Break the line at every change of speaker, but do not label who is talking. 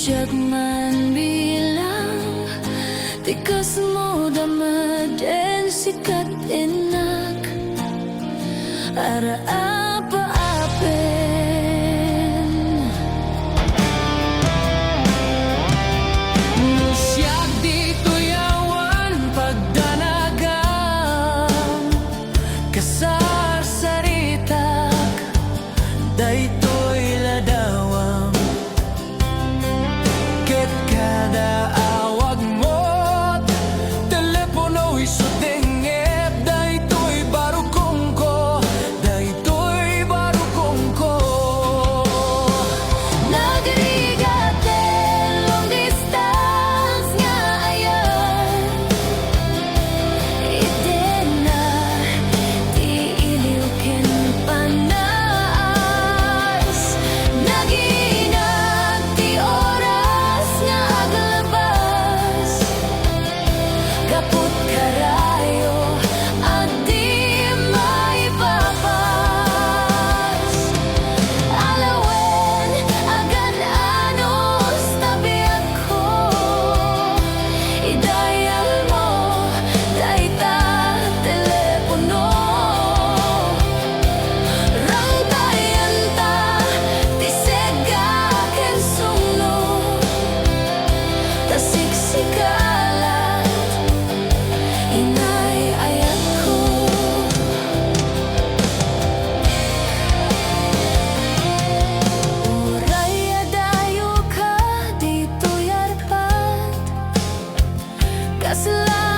Siyak man bilang tikas mo damaden sikat enak ara apa-apen siyak dito yawan pagdanagang kasarsaritak daytoy ladawang ket kada awag mo't telepono isudengep daytoy barukong ko daytoy barukong ko nagrigat long distance nga ayan iden na ti iliw ken panas naginag ti oras nga aglabas kaput karayo adi maipapas alawen agan anos tabi ako idayal mo dayta telepono rang tayanta ti sega ken sumno tasiksikalat inay ayat ko uray adayo ka dito yarpat kasla